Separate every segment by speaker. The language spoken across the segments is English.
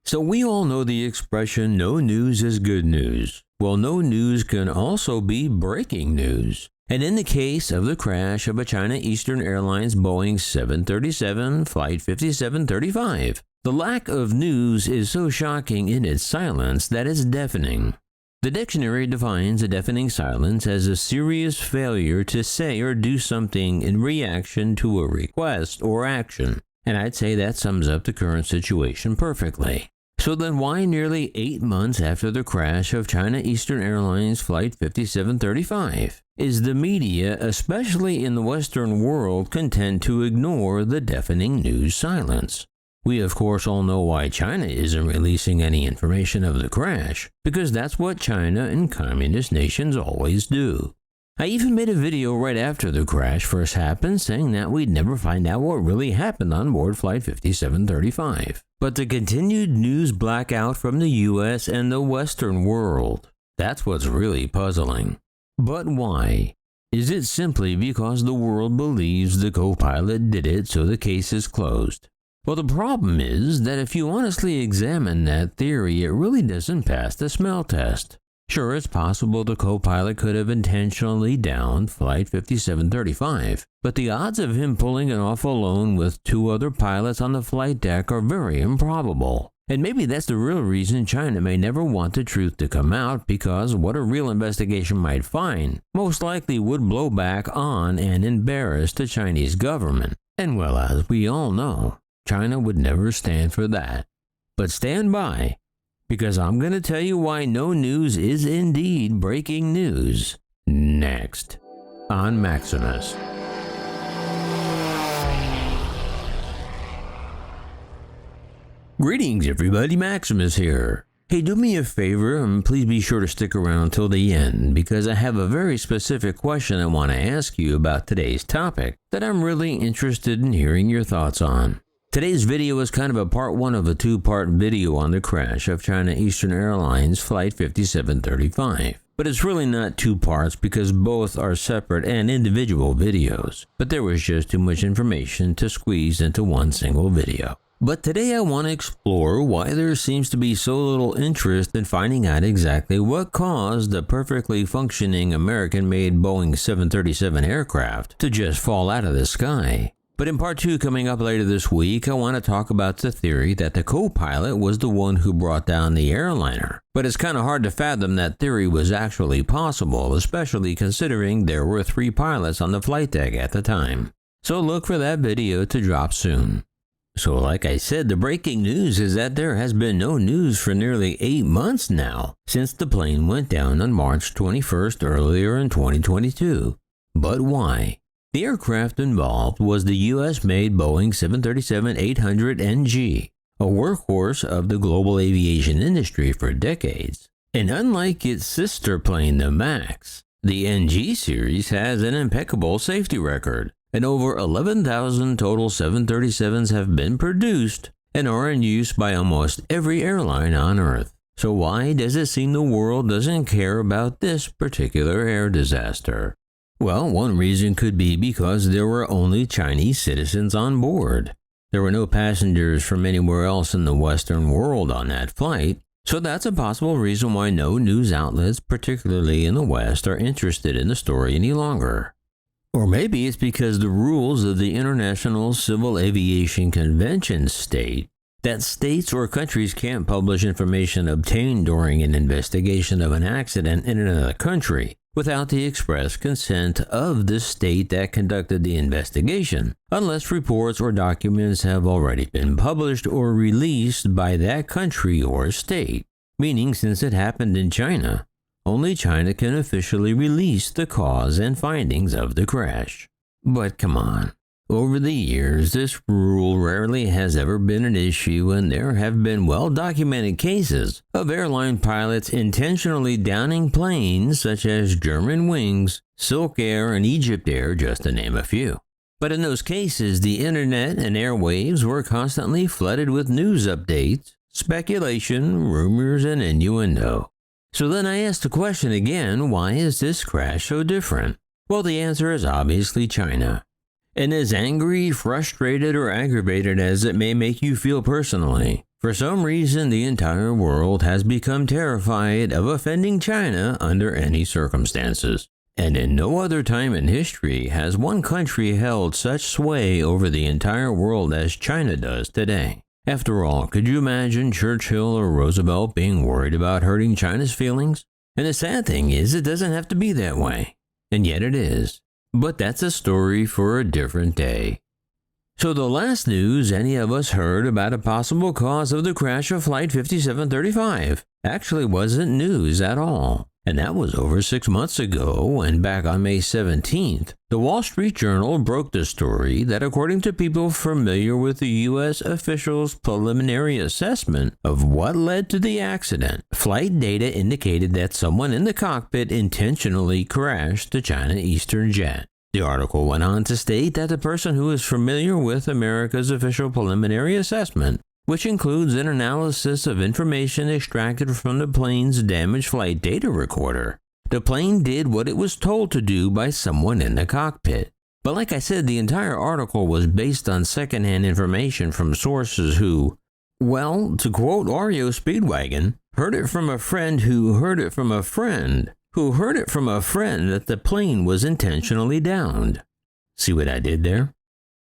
Speaker 1: So we all know the expression, no news is good news. Well, no news can also be breaking news. And in the case of the crash of a China Eastern Airlines Boeing 737 Flight 5735, the lack of news is so shocking in its silence that it's deafening. The dictionary defines a deafening silence as a serious failure to say or do something in reaction to a request or action. And I'd say that sums up the current situation perfectly. So then why nearly 8 months after the crash of China Eastern Airlines Flight 5735 is the media, especially in the Western world, content to ignore the deafening news silence? We of course all know why China isn't releasing any information of the crash, because that's what China and communist nations always do. I even made a video right after the crash first happened saying that we'd never find out what really happened on board Flight 5735. But the continued news blackout from the US and the Western world, that's what's really puzzling. But why? Is it simply because the world believes the co-pilot did it, so the case is closed? Well, the problem is that if you honestly examine that theory, it really doesn't pass the smell test. Sure, it's possible the co-pilot could have intentionally downed Flight 5735, but the odds of him pulling it off alone with 2 other pilots on the flight deck are very improbable. And maybe that's the real reason China may never want the truth to come out, because what a real investigation might find most likely would blow back on and embarrass the Chinese government. And well, as we all know, China would never stand for that. But stand by, because I'm going to tell you why no news is indeed breaking news. Next, on Maximus. Greetings everybody, Maximus here. Hey, do me a favor and please be sure to stick around till the end, because I have a very specific question I want to ask you about today's topic that I'm really interested in hearing your thoughts on. Today's video is kind of a part 1 of a 2-part video on the crash of China Eastern Airlines Flight 5735. But it's really not 2 parts because both are separate and individual videos. But there was just too much information to squeeze into one single video. But today I want to explore why there seems to be so little interest in finding out exactly what caused the perfectly functioning American-made Boeing 737 aircraft to just fall out of the sky. But in part 2 coming up later this week, I want to talk about the theory that the co-pilot was the one who brought down the airliner. But it's kind of hard to fathom that theory was actually possible, especially considering there were 3 pilots on the flight deck at the time. So look for that video to drop soon. So like I said, the breaking news is that there has been no news for nearly 8 months now, since the plane went down on March 21st earlier in 2022. But why? The aircraft involved was the US-made Boeing 737-800NG, a workhorse of the global aviation industry for decades. And unlike its sister plane, the MAX, the NG series has an impeccable safety record, and over 11,000 total 737s have been produced and are in use by almost every airline on Earth. So why does it seem the world doesn't care about this particular air disaster? Well, one reason could be because there were only Chinese citizens on board. There were no passengers from anywhere else in the Western world on that flight, so that's a possible reason why no news outlets, particularly in the West, are interested in the story any longer. Or maybe it's because the rules of the International Civil Aviation Convention state that states or countries can't publish information obtained during an investigation of an accident in another country without the express consent of the state that conducted the investigation, unless reports or documents have already been published or released by that country or state. Meaning, since it happened in China, only China can officially release the cause and findings of the crash. But come on. Over the years, this rule rarely has ever been an issue, and there have been well-documented cases of airline pilots intentionally downing planes such as Germanwings, Silk Air, and Egypt Air, just to name a few. But in those cases, the internet and airwaves were constantly flooded with news updates, speculation, rumors, and innuendo. So then I ask the question again, why is this crash so different? Well, the answer is obviously China. And as angry, frustrated, or aggravated as it may make you feel personally, For some reason, the entire world has become terrified of offending China under any circumstances. And in no other time in history has one country held such sway over the entire world as China does today. After all, could you imagine Churchill or Roosevelt being worried about hurting China's feelings? And the sad thing is, it doesn't have to be that way. And yet it is. But that's a story for a different day. So the last news any of us heard about a possible cause of the crash of Flight 5735 actually wasn't news at all. And that was over 6 months ago, and back on May 17th, the Wall Street Journal broke the story that according to people familiar with the U.S. officials' preliminary assessment of what led to the accident, flight data indicated that someone in the cockpit intentionally crashed the China Eastern jet. The article went on to state that the person who is familiar with America's official preliminary assessment, which includes an analysis of information extracted from the plane's damaged flight data recorder. The plane did what it was told to do by someone in the cockpit. But like I said, the entire article was based on secondhand information from sources who, well, to quote Oreo Speedwagon, heard it from a friend who heard it from a friend who heard it from a friend that the plane was intentionally downed. See what I did there?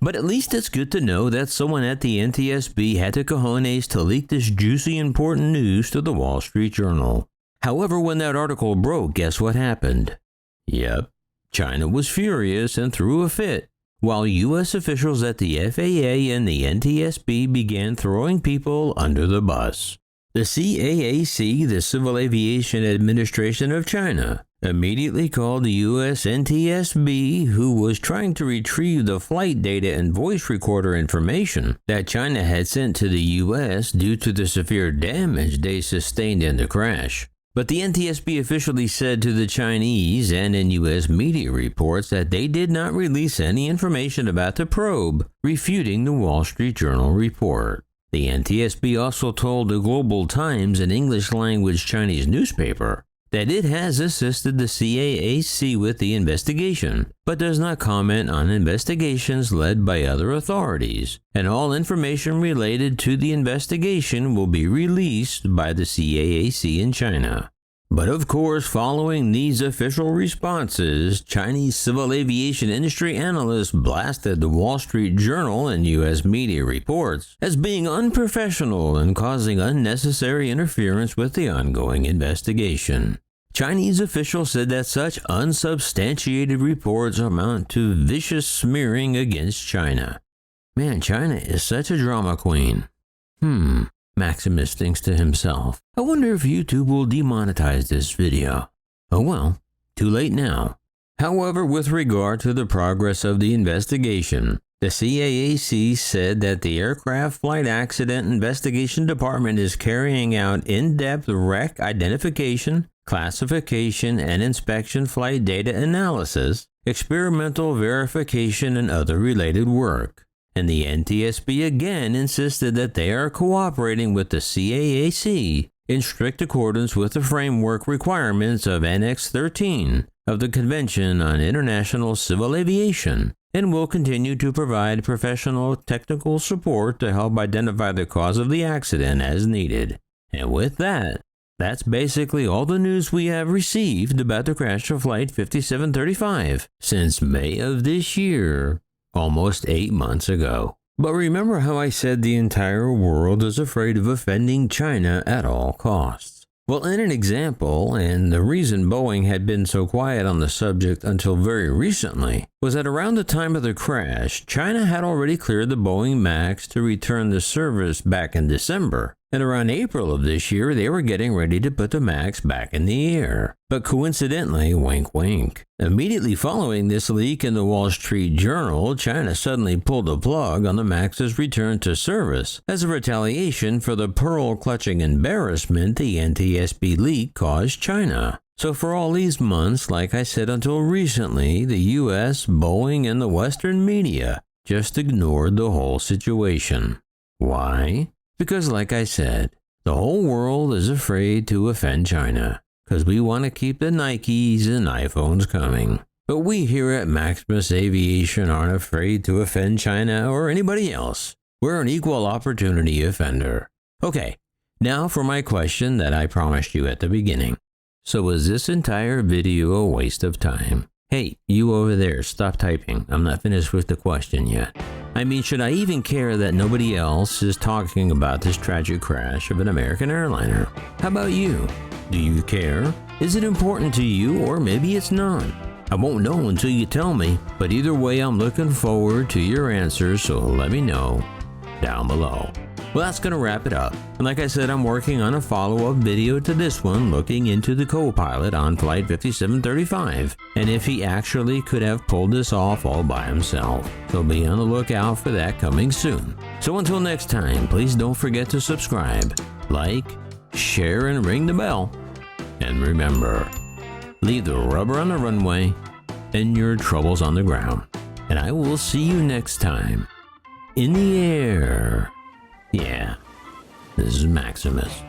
Speaker 1: But at least it's good to know that someone at the NTSB had the cojones to leak this juicy important news to the Wall Street Journal. However, when that article broke, guess what happened? Yep, China was furious and threw a fit, while U.S. officials at the FAA and the NTSB began throwing people under the bus. The CAAC, the Civil Aviation Administration of China, immediately called the U.S. NTSB, who was trying to retrieve the flight data and voice recorder information that China had sent to the U.S. due to the severe damage they sustained in the crash. But the NTSB officially said to the Chinese and in U.S. media reports that they did not release any information about the probe, refuting the Wall Street Journal report. The NTSB also told the Global Times, an English-language Chinese newspaper, that it has assisted the CAAC with the investigation, but does not comment on investigations led by other authorities, and all information related to the investigation will be released by the CAAC in China. But of course, following these official responses, Chinese civil aviation industry analysts blasted the Wall Street Journal and U.S. media reports as being unprofessional and causing unnecessary interference with the ongoing investigation. Chinese officials said that such unsubstantiated reports amount to vicious smearing against China. Man, China is such a drama queen. Maximus thinks to himself, I wonder if YouTube will demonetize this video. Oh well, too late now. However, with regard to the progress of the investigation, the CAAC said that the Aircraft Flight Accident Investigation Department is carrying out in-depth wreck identification, classification, and inspection flight data analysis, experimental verification, and other related work. And the NTSB again insisted that they are cooperating with the CAAC in strict accordance with the framework requirements of Annex 13 of the Convention on International Civil Aviation, and will continue to provide professional technical support to help identify the cause of the accident as needed. And with that, that's basically all the news we have received about the crash of Flight 5735 since May of this year. Almost 8 months ago. But remember how I said the entire world is afraid of offending China at all costs? Well, in an example, and the reason Boeing had been so quiet on the subject until very recently, was that around the time of the crash, China had already cleared the Boeing MAX to return to service back in December. And around April of this year, they were getting ready to put the MAX back in the air. But coincidentally, wink wink, immediately following this leak in the Wall Street Journal, China suddenly pulled the plug on the MAX's return to service as a retaliation for the pearl-clutching embarrassment the NTSB leak caused China. So for all these months, like I said until recently, the US, Boeing, and the Western media just ignored the whole situation. Why? Because like I said, the whole world is afraid to offend China, because we want to keep the Nikes and iPhones coming. But we here at Maximus Aviation aren't afraid to offend China or anybody else. We're an equal opportunity offender. Okay, now for my question that I promised you at the beginning. So was this entire video a waste of time? Hey, you over there, stop typing. I'm not finished with the question yet. I mean, should I even care that nobody else is talking about this tragic crash of an American airliner? How about you? Do you care? Is it important to you, or maybe it's not? I won't know until you tell me, but either way, I'm looking forward to your answers, so let me know down below. Well, that's going to wrap it up. And like I said, I'm working on a follow-up video to this one looking into the co-pilot on Flight 5735 and if he actually could have pulled this off all by himself. So be on the lookout for that coming soon. So until next time, please don't forget to subscribe, like, share, and ring the bell. And remember, leave the rubber on the runway and your troubles on the ground. And I will see you next time in the air. Yeah, this is Maximus.